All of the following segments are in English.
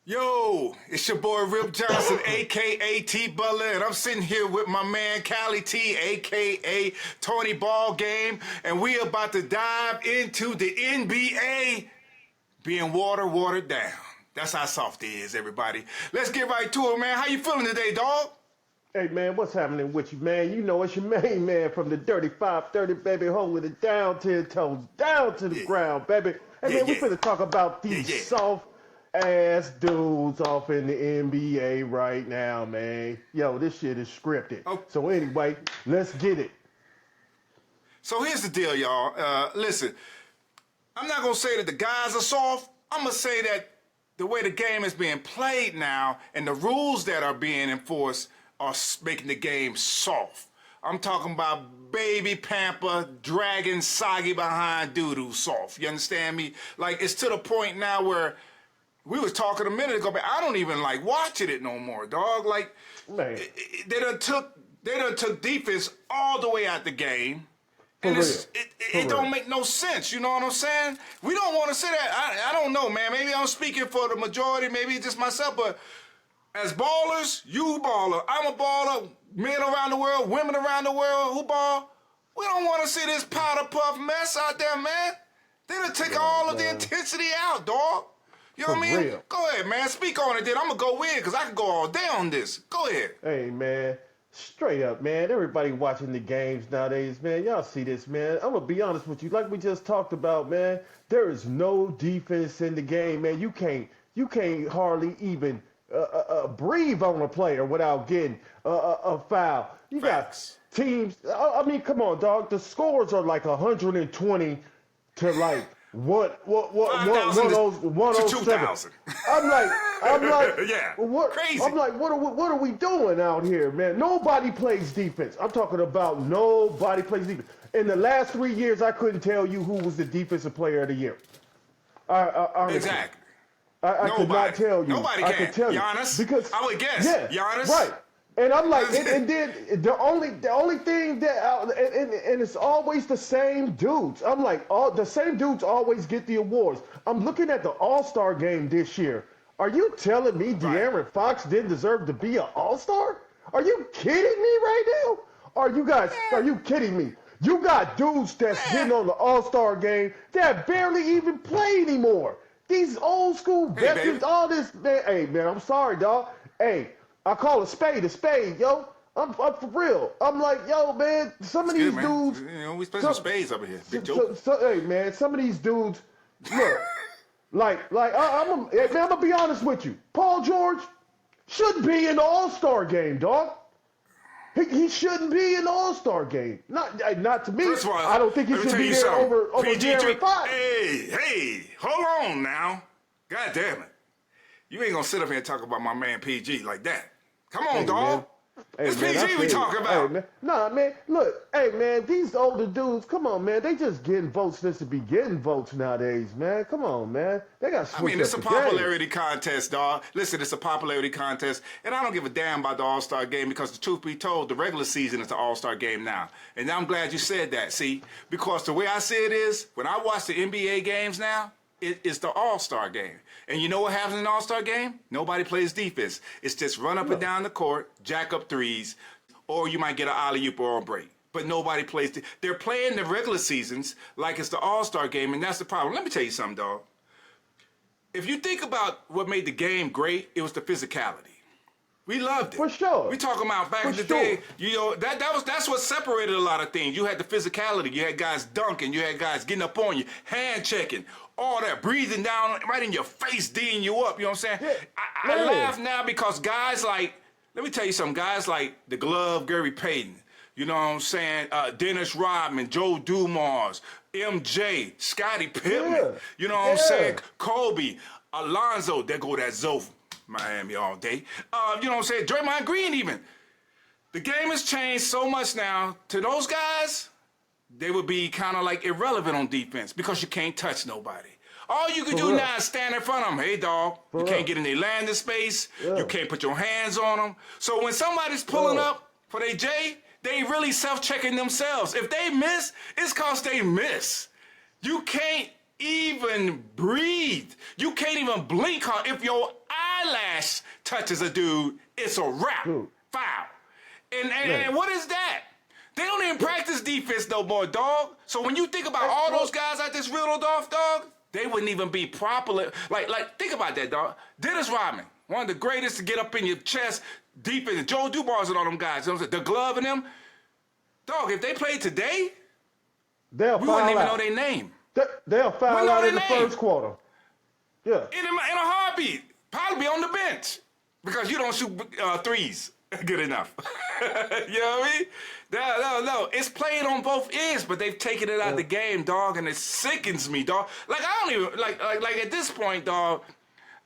Yo, it's your boy Rip Johnson, a.k.a. T Ballerz, and I'm sitting here with my man Cali T, a.k.a. Tony Ball Game, and we about to dive into the NBA being watered down. That's how soft it is, everybody. Let's get right to it, man. How you feeling today, dog? Hey man, what's happening with you, man? You know it's your main man from the dirty 530, baby, holding it down 10 toes down to the ground, baby. Hey man, we finna talk about these soft ass dudes off in the NBA right now, man. Yo, this shit is scripted. Oh. So anyway, let's get it. So here's the deal, y'all. Listen, I'm not gonna say that the guys are soft. I'm gonna say that the way the game is being played now and the rules that are being enforced are making the game soft. I'm talking about baby pamper, dragging soggy behind doo-doo soft. You understand me? Like, it's to the point now where we was talking a minute ago, but I don't even like watching it no more, dog. Like, man, they done took defense all the way out the game. And it don't make no sense, you know what I'm saying? We don't want to say that. I don't know, man. Maybe I'm speaking for the majority, maybe just myself, but as ballers, you baller, I'm a baller, men around the world, women around the world who ball, we don't want to see this powder puff mess out there, man. They done take all of the intensity out, dog. You know what I mean? Real. Go ahead, man. Speak on it, then. I'm going to go in because I can go all day on this. Go ahead. Hey man, straight up, man. Everybody watching the games nowadays, man. Y'all see this, man. I'm gonna be honest with you. Like we just talked about, man. There is no defense in the game, man. You can't hardly even breathe on a player without getting a foul. You Facts. got teams. I mean, come on, dog. The scores are like 120 to like one of those 107. I'm like, yeah, what? crazy. I'm like, what are we doing out here, man? Nobody plays defense. I'm talking about nobody plays defense. In the last 3 years, I couldn't tell you who was the defensive player of the year. Honestly. Exactly. I could not tell you. Nobody I can. could tell you Giannis, because I would guess. Yeah, Giannis. right. And I'm like, and then the only thing that, and it's always the same dudes. I'm like, the same dudes always get the awards. I'm looking at the All-Star game this year. Are you telling me De'Aaron Fox didn't deserve to be an All-Star? Are you kidding me right now? Are you kidding me? You got dudes that's getting on the All-Star game that barely even play anymore. These old school veterans, all this, man. Hey, man, I'm sorry, dog. Hey, I call a spade, yo. I'm for real. I'm like, yo, man, some of these dudes. You know, we play some spades over here. Big joke. Hey, man, some of these dudes, look, I'm gonna be honest with you. Paul George shouldn't be in the All-Star game, dog. He shouldn't be in the All-Star game. Not to me. First of all, I don't think he should be there over De'Aaron Fox. Hey, hold on now. God damn it. You ain't gonna sit up here and talk about my man PG like that. Come on, dog. It's PG we talking about. Hey, man. Nah, man. Look, hey, man, these older dudes, come on, man. They just getting votes just to be getting votes nowadays, man. Come on, man. They got to switch it's up a the popularity contest, dog. Listen, it's a popularity contest, and I don't give a damn about the All-Star game because the truth be told, the regular season is the All-Star game now. And I'm glad you said that, see? Because the way I see it is, when I watch the NBA games now, it's the All-Star game. And you know what happens in the All-Star game? Nobody plays defense. It's just run up and down the court, jack up threes, or you might get an alley-oop or a break. But nobody plays. They're playing the regular seasons like it's the All-Star game, and that's the problem. Let me tell you something, dog. If you think about what made the game great, it was the physicality. We loved it. For sure. We talking about back in the day, you know, that's what separated a lot of things. You had the physicality. You had guys dunking. You had guys getting up on you, hand checking, all that, breathing down right in your face, D'ing you up. You know what I'm saying? Yeah, I laugh now because guys like, let me tell you something, guys like the Glove, Gary Payton, you know what I'm saying, Dennis Rodman, Joe Dumars, MJ, Scottie Pippen, you know what I'm saying, Kobe, Alonzo, there go that Zoe. Miami all day. You know what I'm saying? Draymond Green even. The game has changed so much now. To those guys, they would be kind of like irrelevant on defense because you can't touch nobody. All you can do now is stand in front of them. Hey, dog, you can't get in their landing space. You can't put your hands on them. So when somebody's pulling up for their J, they ain't really self-checking themselves. If they miss, it's because they miss. You can't even breathe. You can't even blink. If your eye eyelash touches a dude, it's a wrap. Foul. And what is that? They don't even practice defense no more, dog. So when you think about all those guys out this riddled off, dog, they wouldn't even be properly. Like think about that, dog. Dennis Rodman, one of the greatest to get up in your chest, defense. Joe Dumars and all them guys. You know what I'm saying? The glove and them. Dog, if they played today, we wouldn't even know their name. They'll foul out in the first quarter. Yeah. In a heartbeat. Probably be on the bench. Because you don't shoot threes good enough. You know what I mean? No. It's playing on both ends, but they've taken it out of the game, dog, and it sickens me, dog. Like, I don't even, like at this point, dog,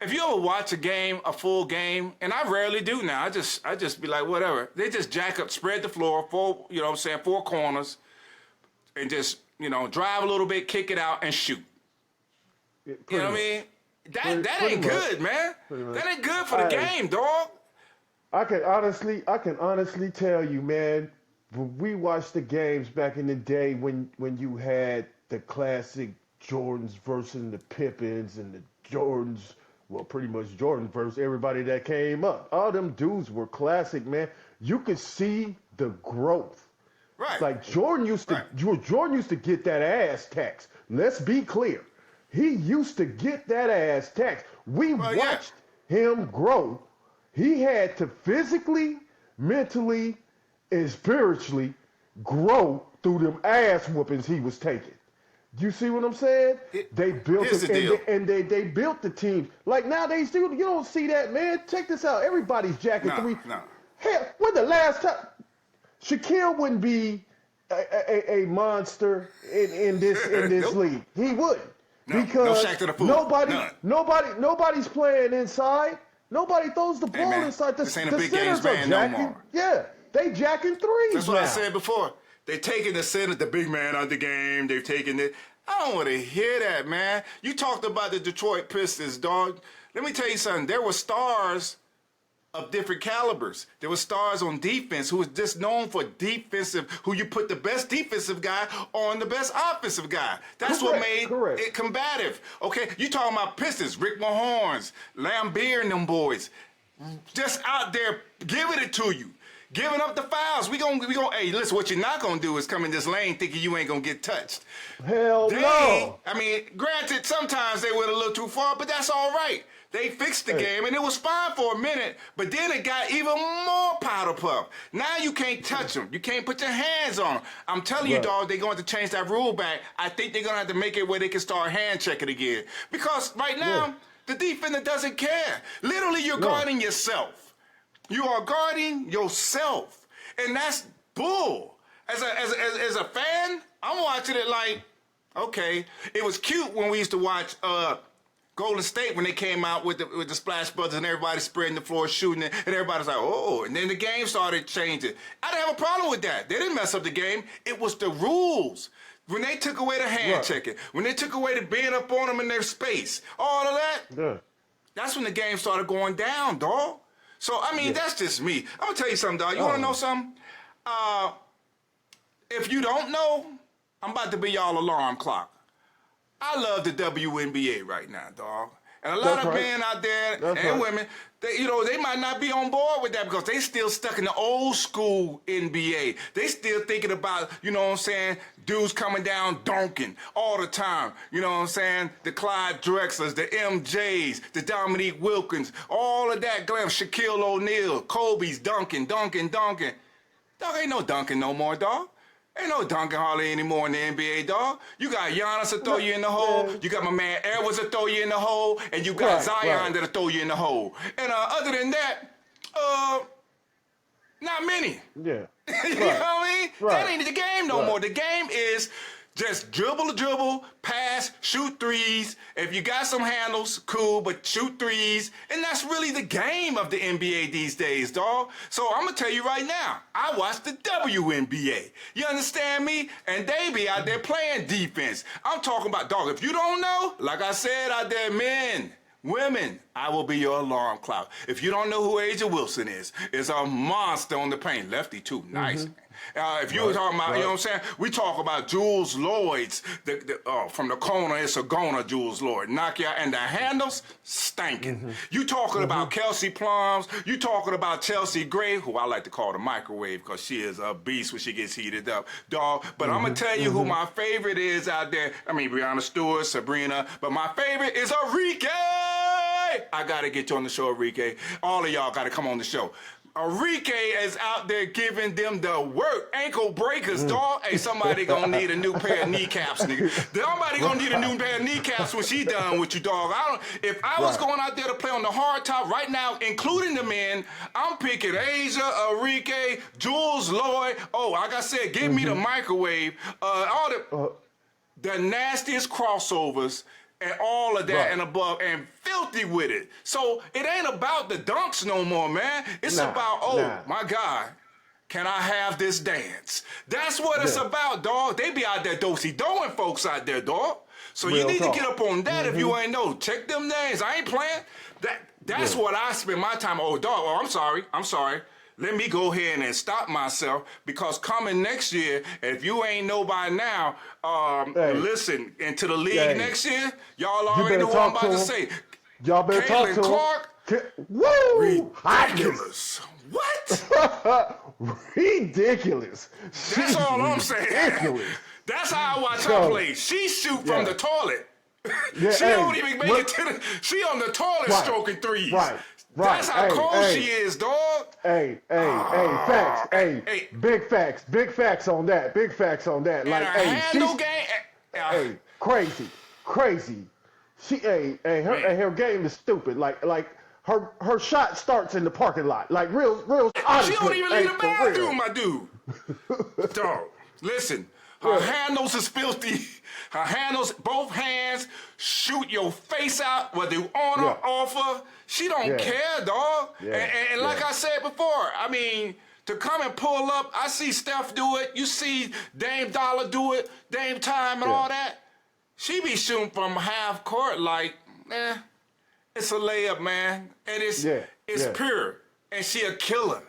if you ever watch a full game, and I rarely do now, I just be like, whatever. They just jack up, spread the floor, four corners, and just, drive a little bit, kick it out, and shoot. You know what I mean? That ain't good, man. That ain't good for the game, dog. I can honestly tell you, man, when we watched the games back in the day when you had the classic Jordans versus the Pippins and the Jordans, well, pretty much Jordan versus everybody that came up. All them dudes were classic, man. You could see the growth. Right. Like Jordan used to get that ass tax. Let's be clear. He used to get that ass tax. We watched him grow. He had to physically, mentally, and spiritually grow through them ass whoopings he was taking. You see what I'm saying? They built it, and they built the team. Like nowadays, dude, you don't see that, man. Check this out. Everybody's jacking three. No. Hell, when the last time Shaquille wouldn't be a monster in this league, he wouldn't. No, because no Shaq to the fool. nobody's playing inside. Nobody throws the ball inside. This ain't a big games man no more. Yeah, they jacking threes. That's what I said before. They taking the center, the big man out the game. They've taken it. I don't want to hear that, man. You talked about the Detroit Pistons, dog. Let me tell you something. There were stars of different calibers. There were stars on defense who was just known for defensive, who you put the best defensive guy on the best offensive guy. That's what made it combative. Okay, you talking about Pistons, Rick Mahorns, Lambeer and them boys. Just out there giving it to you. Giving up the fouls. We gonna hey, listen, what you're not gonna do is come in this lane thinking you ain't gonna get touched. Hell no. I mean, granted, sometimes they went a little too far, but that's all right. They fixed the game, and it was fine for a minute, but then it got even more powder puff. Now you can't touch them. You can't put your hands on them. I'm telling you, dog, they're going to change that rule back. I think they're going to have to make it where they can start hand checking again. Because right now, the defender doesn't care. Literally, you're guarding yourself. You are guarding yourself. And that's bull. As a fan, I'm watching it like, okay. It was cute when we used to watch Golden State when they came out with the Splash Brothers and everybody spreading the floor, shooting it, and everybody's like, oh, and then the game started changing. I didn't have a problem with that. They didn't mess up the game. It was the rules. When they took away the hand checking, when they took away the being up on them in their space, all of that, that's when the game started going down, dog. So, I mean, that's just me. I'm going to tell you something, dog. You want to know something? If you don't know, I'm about to be y'all alarm clock. I love the WNBA right now, dog. And a lot of men out there and women, they might not be on board with that because they still stuck in the old school NBA. They still thinking about, you know what I'm saying, dudes coming down dunking all the time. You know what I'm saying? The Clyde Drexlers, the MJs, the Dominique Wilkins, all of that glam. Shaquille O'Neal, Kobe's dunking. Dog, ain't no dunking no more, dog. Ain't no dunking hardly anymore in the NBA, dog. You got Giannis to throw you in the hole. You got my man Edwards to throw you in the hole. And you got Zion that'll throw you in the hole. And other than that, not many. Yeah. You know what I mean? That ain't the game no more. The game is just dribble, pass, shoot threes. If you got some handles, cool, but shoot threes. And that's really the game of the NBA these days, dog. So I'm going to tell you right now, I watch the WNBA. You understand me? And they be out there playing defense. I'm talking about, dog, if you don't know, like I said out there, men, women, I will be your alarm clock. If you don't know who Aja Wilson is a monster on the paint. Lefty, too. Nice. If you were talking about, you know what I'm saying? We talk about Jules Lloyd's, from the corner, it's a goner, Jules Lloyd. Knock you out, and the handles, stinking. You talking about Kelsey Plums, you talking about Chelsea Gray, who I like to call the microwave because she is a beast when she gets heated up, dog. But I'm going to tell you who my favorite is out there. I mean, Breonna Stewart, Sabrina, but my favorite is Enrique. I got to get you on the show, Enrique. All of y'all got to come on the show. Enrique is out there giving them the work. Ankle breakers, dog. Hey, somebody gonna need a new pair of kneecaps, nigga. Somebody gonna need a new pair of kneecaps when she done with you, dog. If I was going out there to play on the hard top right now, including the men, I'm picking Asia, Enrique, Jules Lloyd. Oh, like I said, give me the microwave. All the nastiest crossovers and all of that and above, and filthy with it. So it ain't about the dunks no more, man. It's about, my God, can I have this dance? That's what it's about, dog. They be out there dosey-doing folks out there, dog. So you need to get up on that if you ain't know. Check them names. I ain't playing. That's what I spend my time. Oh, dog, oh, I'm sorry. Let me go ahead and stop myself, because coming next year, if you ain't know by now, listen, into the league next year, y'all already know what I'm about to say. Y'all better talk to Clark. Woo! Ridiculous. What? Ridiculous. That's all I'm saying. Ridiculous. That's how I watch her play. She shoot from the toilet. She don't even make it to the. She on the toilet stroking threes. Right. That's how cold she is, dog. Facts. Big facts on that. Big facts on that. Like, handle game. Crazy. She, her game is stupid. Like her shot starts in the parking lot. Like real. She don't even leave the bathroom, my dude. Dog, listen. Her handles is filthy. Her handles, both hands, shoot your face out, whether you on or off her. She don't care, dog. And like I said before, I mean, to come and pull up, I see Steph do it. You see Dame Dollar do it, Dame Time and all that. She be shooting from half court like, it's a layup, man. And it's pure. And she a killer.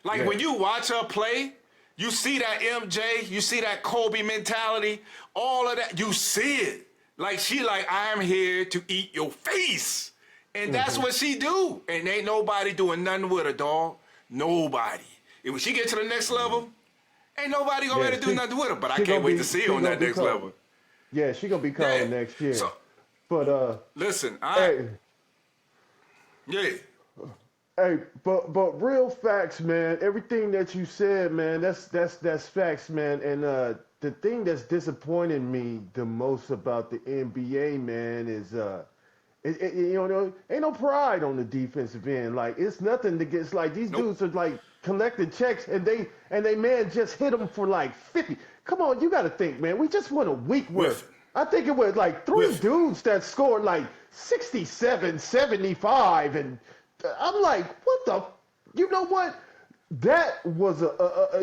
Like when you watch her play, you see that MJ, you see that Kobe mentality, all of that, you see it. Like she like, I'm here to eat your face. And that's what she do. And ain't nobody doing nothing with her, dog. Nobody. And when she get to the next level, ain't nobody gonna be able to do nothing with her. But I can't wait to see her on that next level. Yeah, she gonna be calling next year. So, but listen, Hey, but real facts, man. Everything that you said, man, that's facts, man. And the thing that's disappointing me the most about the NBA, man, is ain't no pride on the defensive end. Like it's nothing to get. Like these dudes are like collecting checks, and they man just hit them for like 50. Come on, you got to think, man. We just won a week worth. I think it was like three dudes that scored like 67, 75, and I'm like, what the? You know what? That was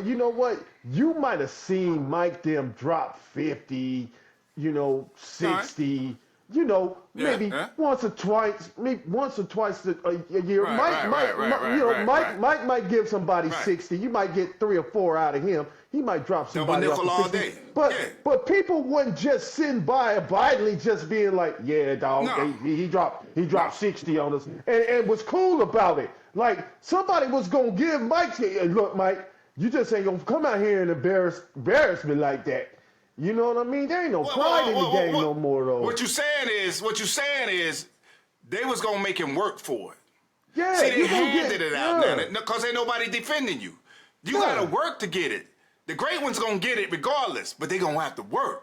you know what? You might have seen Mike them drop 50, 60, maybe once or twice a year. Mike might give somebody 60. You might get 3 or 4 out of him. He might drop somebody off all 60. day. But people wouldn't just sitting by abidingly just being like, yeah, dog, he dropped 60 on us and was cool about it. Like somebody was gonna give Mike, look, Mike, you just ain't gonna come out here and embarrass me like that. You know what I mean? There ain't no pride in the game no more, though. What you saying is, they was gonna make him work for it. Yeah, see, they handed it out now because ain't nobody defending you. You gotta work to get it. The great one's gonna get it regardless, but they gonna have to work.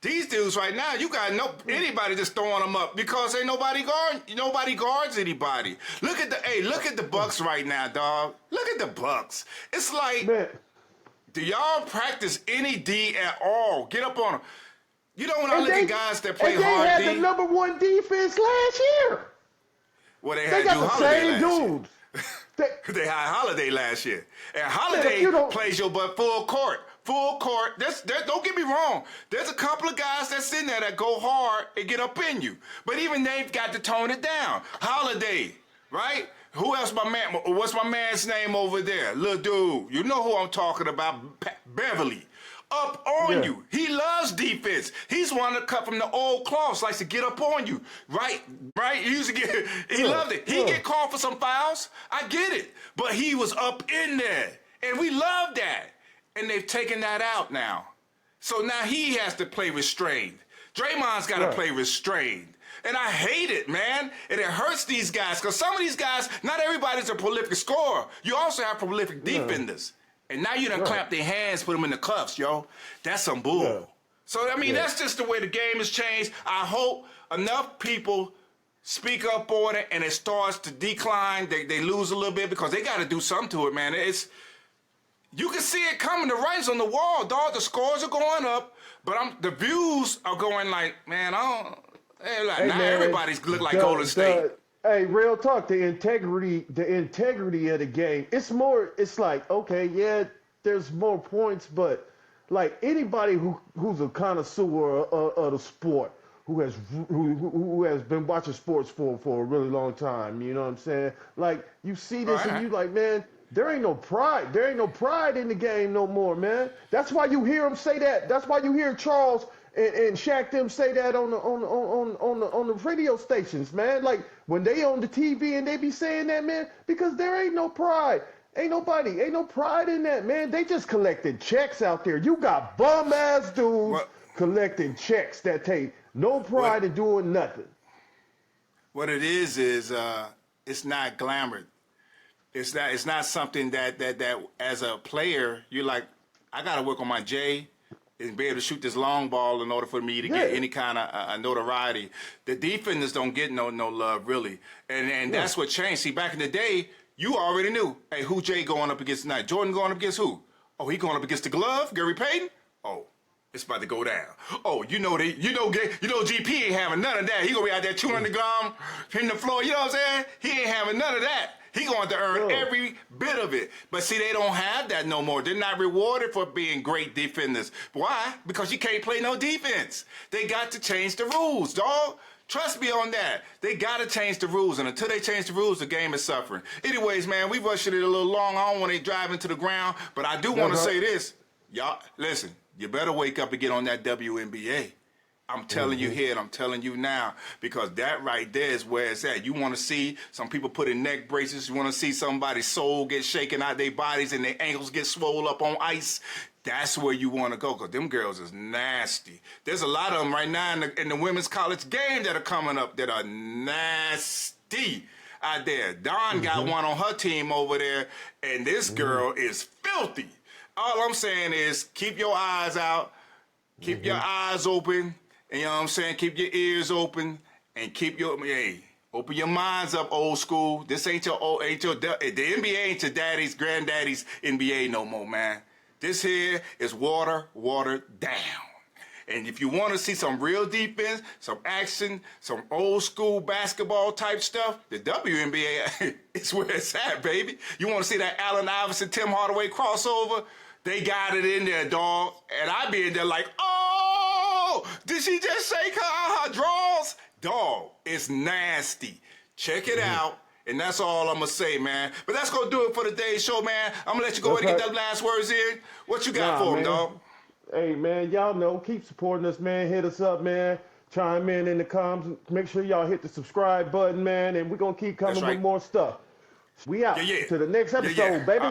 These dudes right now, you got anybody just throwing them up because ain't nobody guards anybody. Look at the Bucks right now, dog. Look at the Bucks. It's like, do y'all practice any D at all? Get up on them. You know when I look at guys that play hard D. They had the number 1 defense last year. Well, they got the same dudes. They had Holiday last year. And Holiday plays your butt full court. Full court. Don't get me wrong. There's a couple of guys that's in there that go hard and get up in you. But even they've got to tone it down. Holiday, right? Who else, my man? What's my man's name over there? Little dude. You know who I'm talking about, Beverly. Up on you. He loves defense. He's one to cut from the old cloths, likes to get up on you. Right? Right? He used to get, he loved it. He get called for some fouls. I get it. But he was up in there. And we love that. And they've taken that out now. So now he has to play restrained. Draymond's got to play restrained. And I hate it, man. And it hurts these guys. Because some of these guys, not everybody's a prolific scorer. You also have prolific defenders. And now you done clap their hands, put them in the cuffs, yo. That's some bull. Yeah. So, I mean, that's just the way the game has changed. I hope enough people speak up on it and it starts to decline. They lose a little bit because they got to do something to it, man. You can see it coming. The writing's on the wall, dog. The scores are going up, but the views are going like, man, now everybody's look like Golden State. Hey, real talk, the integrity of the game. It's like, okay, yeah, there's more points, but like anybody who's a connoisseur of the sport, who has been watching sports for a really long time, you know what I'm saying? Like you see this and you like, man, there ain't no pride. There ain't no pride in the game no more, man. That's why you hear him say that. That's why you hear Charles and Shaq them say that on the radio stations, man. Like when they on the TV and they be saying that, man, because there ain't no pride. Ain't no pride in that, man. They just collecting checks out there. You got bum ass dudes collecting checks that take no pride in doing nothing. What it is it's not glamour. It's not something that as a player you're like, I gotta work on my J and be able to shoot this long ball in order for me to get any kind of notoriety. The defenders don't get no love really, and that's what changed. See, back in the day, you already knew, hey, who Jay going up against tonight? Jordan going up against who? Oh, he going up against the glove, Gary Payton. Oh, it's about to go down. Oh, you know GP ain't having none of that. He gonna be out there chewing the gum, hitting the floor. You know what I'm saying? He ain't having none of that. He going to earn every bit of it. But see, they don't have that no more. They're not rewarded for being great defenders. Why? Because you can't play no defense. They got to change the rules, dog. Trust me on that. They got to change the rules. And until they change the rules, the game is suffering. Anyways, man, we rushed it a little long. I don't want to drive into the ground. But I do want to say this. Y'all, listen, you better wake up and get on that WNBA. I'm telling you here and I'm telling you now, because that right there is where it's at. You want to see some people put in neck braces. You want to see somebody's soul get shaken out their bodies and their ankles get swole up on ice. That's where you want to go, because them girls is nasty. There's a lot of them right now in the women's college game that are coming up that are nasty out there. Dawn got one on her team over there, and this girl is filthy. All I'm saying is keep your eyes out, keep your eyes open. And you know what I'm saying? Keep your ears open and open your minds up, old school. This the NBA ain't your daddy's, granddaddy's NBA no more, man. This here is watered down. And if you want to see some real defense, some action, some old school basketball type stuff, the WNBA is where it's at, baby. You want to see that Allen Iverson, Tim Hardaway crossover? They got it in there, dog. And I be in there like, did she just shake her draws? Dog, it's nasty. Check it out. And that's all I'm going to say, man. But that's going to do it for today's show, man. I'm going to let you go ahead and get that last words in. What you got for him, dog? Hey, man, y'all know, keep supporting us, man. Hit us up, man. Chime in the comments. Make sure y'all hit the subscribe button, man. And we're going to keep coming with more stuff. We out to the next episode, baby.